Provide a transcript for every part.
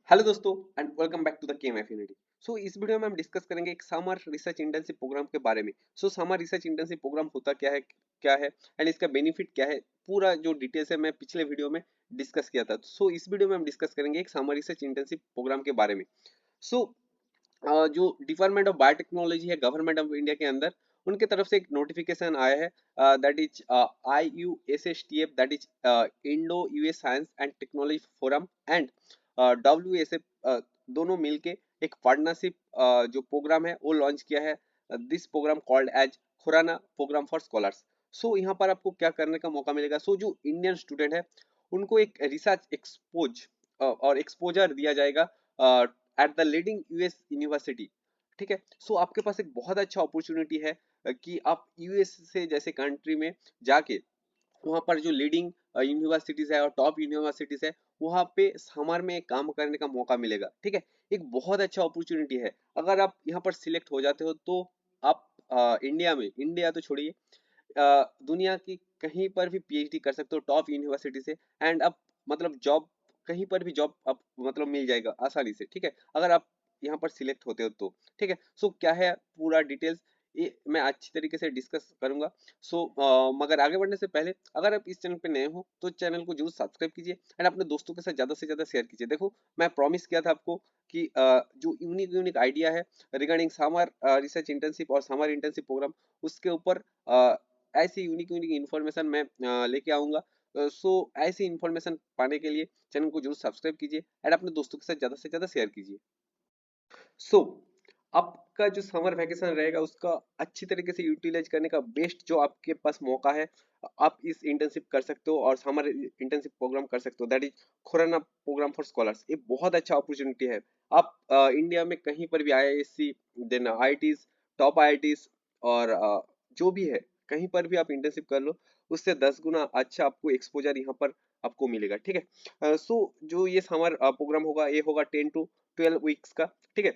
Hello दोस्तों and welcome back to the chem affinity. So इस video में हम डिस्कस करेंगे एक समर रिसर्च इंटर्नशिप प्रोग्राम के बारे में। So summer research internship programme होता क्या है एंड इसका बेनिफिट क्या है, पूरा जो डिटेल्स है मैं पिछले वीडियो में डिस्कस किया था। सो इस वीडियो में हम डिस्कस करेंगे एक समर रिसर्च इंटर्नशिप प्रोग्राम के बारे में। सो जो डिपार्टमेंट ऑफ बायोटेक्नोलॉजी है गवर्नमेंट ऑफ इंडिया के अंदर, उनके तरफ से एक नोटिफिकेशन आया है, that is IUSSTF, that is Indo US science and technology forum and WSF, दोनों मिलके एक पार्टनरशिप जो प्रोग्राम है वो लॉन्च किया है। This program called as Khorana programme for scholars. So यहाँ पर आपको क्या करने का मौका मिलेगा। सो जो इंडियन स्टूडेंट है उनको एक रिसर्च और एक्सपोजर दिया जाएगा at the leading US university. ठीक है, सो आपके पास एक बहुत अच्छा अपॉर्चुनिटी है कि आप यूएस से जैसे कंट्री में जाके वहाँ पर जो लीडिंग यूनिवर्सिटीज है और टॉप यूनिवर्सिटीज है वहाँ पे समर में काम करने का मौका मिलेगा। ठीक है, एक बहुत अच्छा अपॉर्चुनिटी है। अगर आप यहाँ पर सिलेक्ट हो जाते हो तो आप इंडिया तो छोड़िए, दुनिया की कहीं पर भी पीएचडी कर सकते हो टॉप यूनिवर्सिटी से। एंड अब मतलब जॉब, कहीं पर भी जॉब आप मतलब मिल जाएगा आसानी से। ठीक है, अगर आप यहाँ पर सिलेक्ट होते हो तो। ठीक है, सो क्या है पूरा डिटेल्स ये मैं अच्छी तरीके से डिस्कस करूंगा। सो मगर आगे बढ़ने से पहले अगर आप इस चैनल पे नए हो तो चैनल को जरूर सब्सक्राइब कीजिए एंड अपने दोस्तों के साथ ज्यादा से ज्यादा शेयर कीजिए। देखो मैं प्रॉमिस किया था आपको कि जो यूनिक यूनिक आइडिया है रिगार्डिंग समर रिसर्च इंटर्नशिप और समर इंटर्नशिप प्रोग्राम, उसके ऊपर ऐसी यूनिक यूनिक इन्फॉर्मेशन मैं लेके आऊंगा। सो ऐसी इन्फॉर्मेशन पाने के लिए चैनल को जरूर सब्सक्राइब कीजिए एंड अपने दोस्तों के साथ ज्यादा शेयर कीजिए। सो आपका जो समर वैकेशन रहेगा उसका अच्छी तरीके से यूटिलाइज करने का बेस्ट जो आपके पास मौका है, आप इस इंटर्नशिप कर सकते हो और समर इंटर्नशिप प्रोग्राम कर सकते हो, that is Khurana programme for scholars. ये बहुत अच्छा अपॉर्चुनिटी है। आप इंडिया में कहीं पर भी IISc then IITs, top IITs और जो भी है कहीं पर भी आप इंटर्नशिप कर लो, उससे 10 गुना अच्छा आपको एक्सपोजर यहाँ पर आपको मिलेगा। ठीक है, सो जो ये समर प्रोग्राम होगा ये होगा 10 to 12 वीक्स का। ठीक है,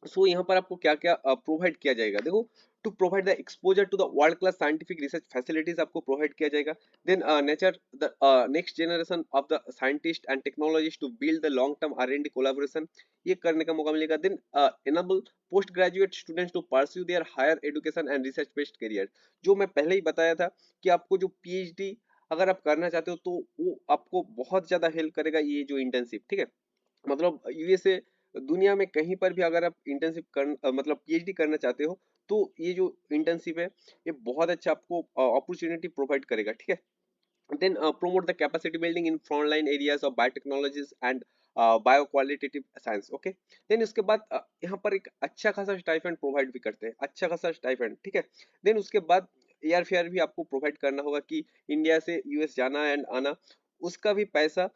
सो यहाँ पर आपको क्या क्या प्रोवाइड किया जाएगा, देखो to provide the exposure to the world class scientific research facilities आपको प्रोवाइड किया जाएगा। Then nurture the next generation of the scientist and technologist to build the long term R&D collaboration, ये करने का मौका मिलेगा। Then enable post graduate students to pursue their higher education and research based career. जो मैं पहले ही बताया था कि आपको जो PhD अगर आप करना चाहते हो तो वो आपको बहुत ज्यादा हेल्प करेगा ये जो इंटर्नशिप। ठीक है, मतलब यूएसए दुनिया में कहीं पर भी अगर आप इंटर्नशिप मतलब PhD करना चाहते हो तो ये जो इंटर्नशिप है ये बहुत अच्छा आपको अपॉर्चुनिटी प्रोवाइड करेगा। ठीक है, then promote the capacity building in frontline areas of biotechnologies and bioqualitative science. Okay, then उसके बाद यहाँ पर एक अच्छा खासा स्टाइपेंड प्रोवाइड भी करते हैं, अच्छा खासा स्टाइपेंड। ठीक है, देन उसके बाद एयर फेयर भी आपको प्रोवाइड करना होगा कि इंडिया से यूएस जाना एंड आना, उसका भी पैसा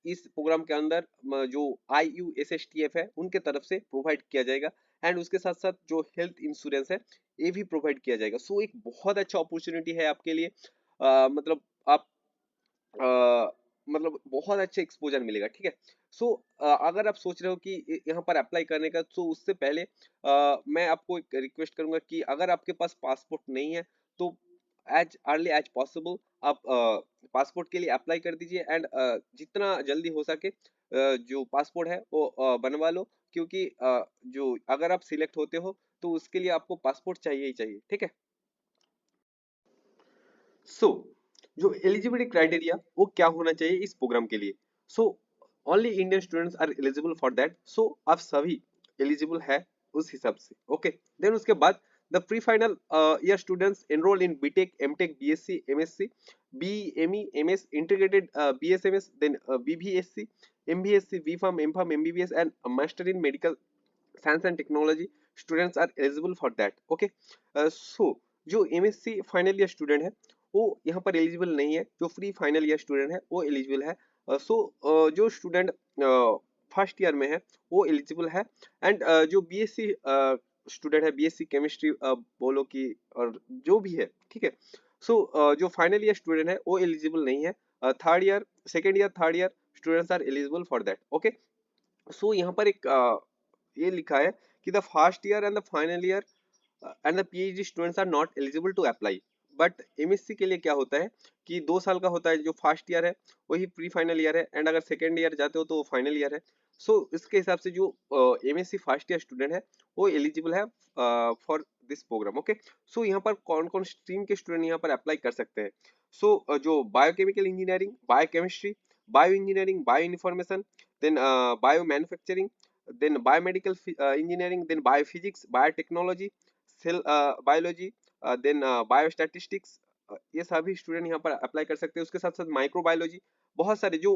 इस प्रोग्राम के अंदर जो IUSSTF है उनके तरफ से प्रोवाइड किया जाएगा। एंड उसके साथ साथ जो हेल्थ इंश्योरेंस है ये भी प्रोवाइड किया जाएगा। सो एक बहुत अच्छा अपॉर्चुनिटी है आपके लिए। मतलब आप मतलब बहुत अच्छे एक्सपोजर मिलेगा। ठीक है, सो अगर आप सोच रहे हो कि यहाँ पर अप्लाई करने का, तो उससे पहले मैं आपको एक रिक्वेस्ट करूंगा कि अगर आपके पास पासपोर्ट नहीं है तो एज अर्ली एज पॉसिबल आप पासपोर्ट के लिए अप्लाई कर दीजिए एंड जितना जल्दी हो सके जो पासपोर्ट है वो बनवा लो, क्योंकि जो अगर आप सिलेक्ट होते हो तो उसके लिए आपको पासपोर्ट चाहिए ही चाहिए। ठीक है, सो जो एलिजिबिलिटी क्राइटेरिया वो क्या होना चाहिए इस प्रोग्राम के लिए। So only Indian students are eligible for that. So आप सभी एलिजिबल है उस हिसाब से। ओके, देन उसके बाद the pre final year students enrol in BTech MTech BSc MSc BME MS integrated BSMS, then BVSC MBSC BPharm MPharm MBBS and a master in medical science and technology students are eligible for that. Okay, so जो MSc final year student है वो यहाँ पर eligible नहीं है, जो free final year student है वो एलिजिबल है। सो जो स्टूडेंट फर्स्ट ईयर में है वो एलिजिबल है। एंड जो BSc स्टूडेंट है, BSc केमिस्ट्री बोलो कि और जो भी है, ठीक है, सो जो फाइनल ईयर स्टूडेंट है वो एलिजिबल नहीं है। Third year second year third year students are eligible for that. Okay, so यहाँ पर एक ये लिखा है कि the first year and the final year and the PhD students are not eligible to apply, but MSc के लिए क्या होता है कि 2 साल का होता है, जो फर्स्ट ईयर है वही प्री फाइनल ईयर है, एंड अगर सेकेंड ईयर जाते हो तो फाइनल ईयर है। सो इसके हिसाब से जो एमएससी फर्स्ट ईयर स्टूडेंट है वो एलिजिबल है for this programme. Okay, so यहाँ पर कौन कौन स्ट्रीम के स्टूडेंट यहाँ पर अप्लाई कर सकते हैं? सो जो biochemical engineering, biochemistry, bio engineering, bio information, then bio manufacturing, then biomedical engineering, then biophysics, biotechnology, cell biology, then biostatistics, ये सभी स्टूडेंट यहाँ पर अप्लाई कर सकते हैं। उसके साथ साथ माइक्रोबायोलॉजी, बहुत सारे जो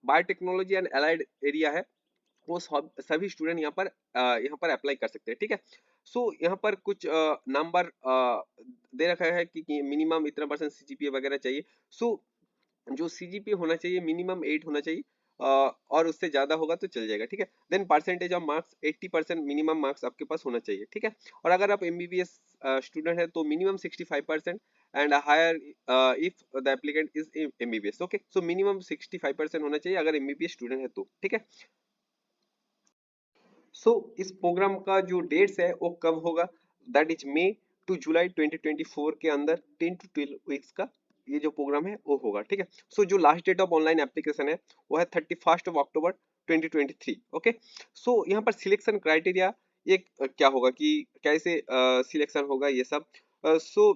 बायोटेक्नोलॉजी एंड एलाइड एरिया है वो सभी स्टूडेंट यहाँ पर अप्लाई कर सकते हैं। ठीक है, सो यहाँ पर कुछ नंबर दे रखा है कि मिनिमम इतना परसेंट सीजीपीए वगैरह चाहिए। सो जो सीजीपीए होना चाहिए मिनिमम 8 होना चाहिए, और उससे ज्यादा होगा तो चल जाएगा। ठीक है, then percentage of marks 80% minimum marks आपके पास होना चाहिए। ठीक है, और अगर आप एमबीबीएस स्टूडेंट है तो minimum 65% and higher if the applicant is MBBS. Okay, so minimum 65% होना चाहिए अगर एमबीबीएस स्टूडेंट है तो। ठीक है, सो इस प्रोग्राम का जो डेट्स है वो कब होगा, दैट इज मई टू जुलाई 2024 के अंदर 10 to 12 वीक्स का ये जो प्रोग्राम है वो होगा। ठीक है, सो जो last date of online application है वो है 31 अक्टूबर 2023। ओके, सो यहाँ पर सिलेक्शन क्राइटेरिया ये क्या होगा कि कैसे सिलेक्शन होगा ये सब। सो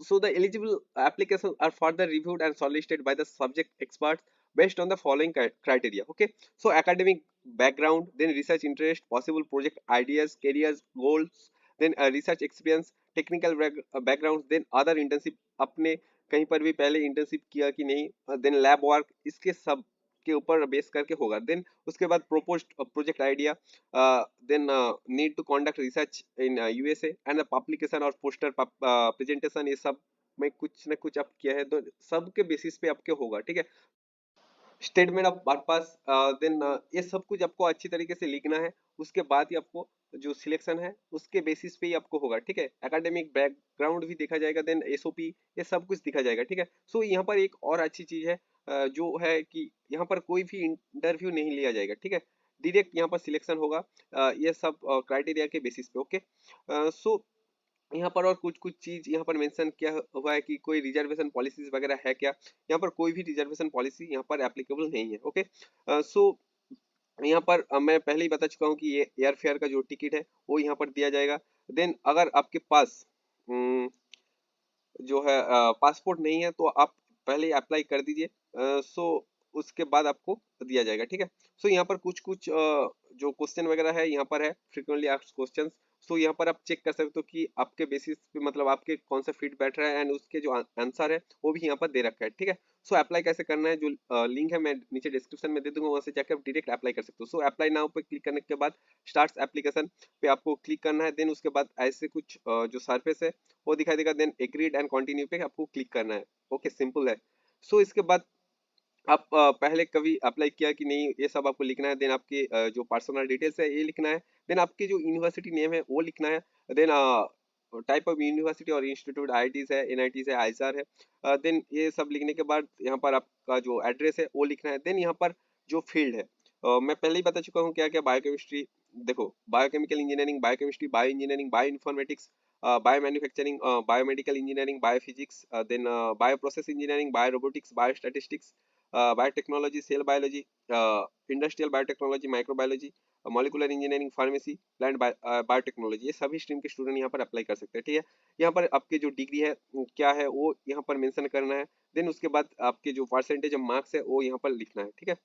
so the eligible applications are further reviewed and solicited by the subject experts based on the following criteria. Okay, so academic background, then research interest, possible project ideas, careers goals, then research experience, technical backgrounds, then other internship, अपने कहीं पर भी पहले internship किया कि नहीं, then lab work, इसके सब के ऊपर बेस करके होगा। देन उसके बाद proposed project idea, then need to conduct research in USA and the publication और पोस्टर प्रेजेंटेशन, ये सब में कुछ ना कुछ आप किया है तो सबके बेसिस पे आपके होगा। ठीक है, स्टेटमेंट ऑफ पर्पस, देन ये सब कुछ आपको अच्छी तरीके से लिखना है, उसके बाद ही आपको जो सिलेक्शन है उसके बेसिस पे ही आपको होगा। ठीक है, एकेडमिक बैकग्राउंड भी देखा जाएगा, देन एसओपी, ये सब कुछ दिखा जाएगा। ठीक है, सो यहाँ पर एक और अच्छी चीज है जो है कि यहाँ पर कोई भी इंटरव्यू नहीं लिया जाएगा। ठीक है, डायरेक्ट यहाँ पर सिलेक्शन होगा ये सब क्राइटेरिया के बेसिस पे। ओके, सो यहाँ पर और कुछ कुछ चीज यहाँ पर मेंशन किया हुआ है कि कोई रिजर्वेशन पॉलिसीज वगैरह है क्या। यहाँ पर कोई भी रिजर्वेशन पॉलिसी यहाँ पर एप्लीकेबल नहीं है। ओके, सो यहाँ पर मैं पहले ही बता चुका हूँ कि ये एयर फेयर का जो टिकट है वो यहाँ पर दिया जाएगा। देन अगर आपके पास जो है पासपोर्ट नहीं है तो आप पहले अप्लाई कर दीजिए, सो उसके बाद आपको दिया जाएगा। ठीक है, सो यहाँ पर कुछ कुछ जो क्वेश्चन वगैरह है यहाँ पर है फ्रिक्वेंटली आस्क्ड क्वेश्चंस। सो यहाँ पर आप चेक कर सकते हो कि आपके बेसिस पे मतलब आपके कौन सा फिट बैठ रहा है, एंड उसके जो आंसर है वो भी यहाँ पर दे रखा है। ठीक है, सो अप्लाई कैसे करना है, जो लिंक है मैं नीचे डिस्क्रिप्शन में दे दूंगा, वहां से जाकर आप डायरेक्ट अप्लाई कर सकते हो। सो अप्लाई नाउ पे क्लिक करने के बाद स्टार्ट एप्लीकेशन पे आपको क्लिक करना है। देन उसके बाद ऐसे कुछ जो सरफेस है वो दिखाई देगा, देन एग्रीड एंड कंटिन्यू पे आपको क्लिक करना है। ओके, सिंपल है। सो इसके बाद आप पहले कभी अप्लाई किया कि नहीं ये सब आपको लिखना है। देन आपकी जो पर्सनल डिटेल्स है ये लिखना है। देन आपकी जो यूनिवर्सिटी नेम है वो लिखना है। देन टाइप ऑफ यूनिवर्सिटी और इंस्टीट्यूट, आईआईटीज है, एनआईटीज है, आईएसआर है। देन ये सब लिखने के बाद यहाँ पर आपका जो एड्रेस है वो लिखना है। देन यहाँ पर जो फील्ड है मैं पहले ही बता चुका हूँ क्या क्या, बायोकेमिस्ट्री, देखो biochemical engineering, biochemistry, bio engineering, bio informatics, bio manufacturing, biomedical engineering, biophysics, then bio process engineering, bio robotics, bio statistics, biotechnology, cell biology, industrial biotechnology, microbiology, molecular engineering, pharmacy, plant biotechnology, ये सभी stream के student यहाँ पर apply कर सकते हैं। ठीक है, यहाँ पर आपकी जो डिग्री है क्या है वो यहाँ पर मेंशन करना है। देन उसके बाद आपके जो परसेंटेज ऑफ मार्क्स है वो यहाँ पर लिखना है। ठीक है,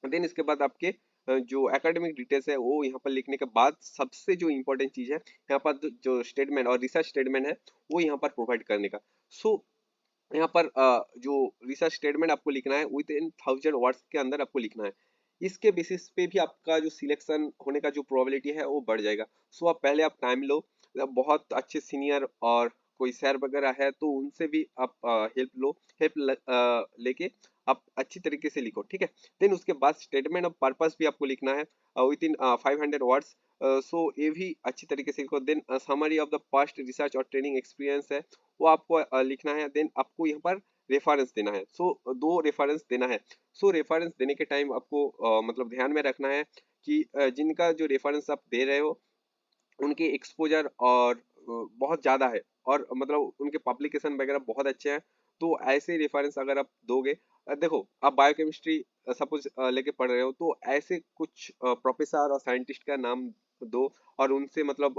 देन इसके बाद आपके जो एकेडमिक डिटेल्स है वो यहाँ पर लिखने के बाद सबसे जो इम्पोर्टेंट चीज है यहाँ पर जो स्टेटमेंट और रिसर्च स्टेटमेंट है वो यहाँ पर प्रोवाइड करने का। सो यहाँ पर जो रिसर्च स्टेटमेंट आपको लिखना है विद इन 1000 वर्ड्स के अंदर आपको लिखना है। इसके बेसिस पे भी आपका जो सिलेक्शन होने का जो प्रोबेबिलिटी है वो बढ़ जाएगा। सो आप पहले आप टाइम लो, बहुत अच्छे सीनियर और कोई सर वगैरह है तो उनसे भी आप हेल्प लो, हेल्प लेके आप अच्छी तरीके से लिखो। ठीक है, देन उसके बाद स्टेटमेंट ऑफ पर्पस भी आपको लिखना है विद इन 500 वर्ड्स। सो ये भी अच्छी तरीके से लिखो। Then summary of the past research और ट्रेनिंग एक्सपीरियंस है वो आपको लिखना है। देन आपको यहाँ पर रेफरेंस देना है। सो 2 रेफरेंस देना है। सो रेफरेंस देने के टाइम आपको मतलब ध्यान में रखना है कि जिनका जो रेफरेंस आप दे रहे हो उनके एक्सपोजर और बहुत ज़्यादा है, और मतलब उनके पब्लिकेशन वगैरह बहुत अच्छे हैं। तो ऐसे रेफरेंस अगर आप दोगे, देखो आप बायोकेमिस्ट्री सपोज लेके पढ़ रहे हो, तो ऐसे कुछ प्रोफेसर और साइंटिस्ट का नाम दो और उनसे मतलब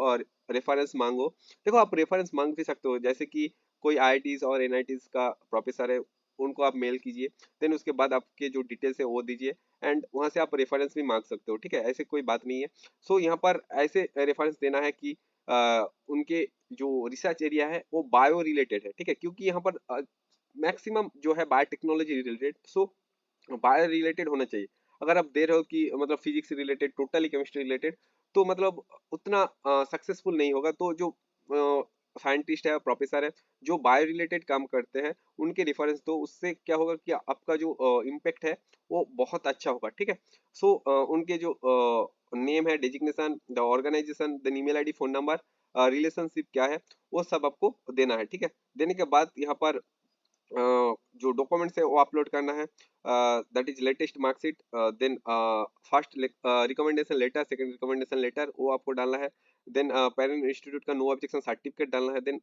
रेफरेंस मांगो। देखो आप रेफरेंस मांग भी सकते हो, जैसे कि कोई आईआईटीज और एनआईटीज का प्रोफेसर है, उनको आप मेल कीजिए, देन उसके बाद आपके जो डिटेल्स है वो दीजिए, एंड वहां से आप रेफरेंस भी मांग सकते हो, ठीक है, ऐसे कोई बात नहीं है। सो यहाँ पर ऐसे रेफरेंस देना है कि उनके जो रिसर्च एरिया है वो बायो रिलेटेड है, ठीक है, क्योंकि यहाँ पर मैक्सिमम जो है बायोटेक्नोलॉजी रिलेटेड, सो बायो रिलेटेड होना चाहिए। अगर आप दे रहे हो कि मतलब physics related, totally chemistry related, तो मतलब उतना सक्सेसफुल नहीं होगा। तो जो साइंटिस्ट है, प्रोफेसर है, जो बायो रिलेटेड काम करते हैं, उनके रेफरेंस दो, उससे क्या होगा कि आपका जो इम्पेक्ट है वो बहुत अच्छा होगा, ठीक है। सो उनके जो नेम है, designation, the organisation, the email ID, phone number, relationship क्या है, वो सब आपको देना है, ठीक है। देने के बाद यहाँ पर जो डॉक्यूमेंट्स है वो अपलोड करना है, that is latest marksheet, then first recommendation letter, second recommendation letter वो आपको डालना है, देन पेरेंट इंस्टीट्यूट का नो ऑब्जेक्शन सर्टिफिकेट डालना है, then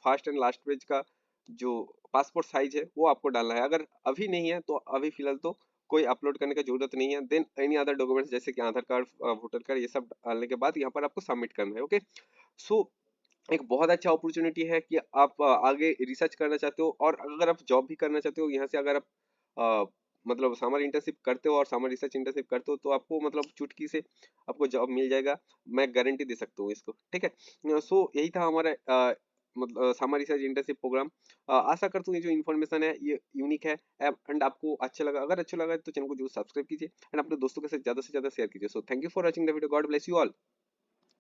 first and last page का जो पासपोर्ट साइज है वो आपको डालना है। अगर अभी नहीं है तो अभी फिलहाल तो कोई अपलोड करने की जरूरत नहीं है। देन एनी अदर डॉक्यूमेंट्स जैसे कि आधार कार्ड, वोटर कार्ड, ये सब डालने के बाद यहाँ पर आपको सबमिट करना है, ओके। सो एक बहुत अच्छा अपॉर्चुनिटी है कि आप आगे रिसर्च करना चाहते हो, और अगर आप जॉब भी करना चाहते हो यहाँ से, अगर आप अ, मतलब समर इंटर्नशिप करते हो और समर रिसर्च इंटर्नशिप करते हो, तो आपको मतलब चुटकी से आपको जॉब मिल जाएगा, मैं गारंटी दे सकता हूँ इसको, ठीक है। सो यही था हमारा मतलब समर रिसर्च इंटर्नशिप प्रोग्राम। आशा करता हूँ ये जो इन्फॉर्मेशन है ये यूनिक है, एंड आपको अच्छा लगा। अगर अच्छा लगा तो चैनल को जरूर सब्सक्राइब कीजिए, एंड अपने दोस्तों के साथ ज्यादा से ज्यादा शेयर कीजिए। So thank you for watching the video, God bless you all.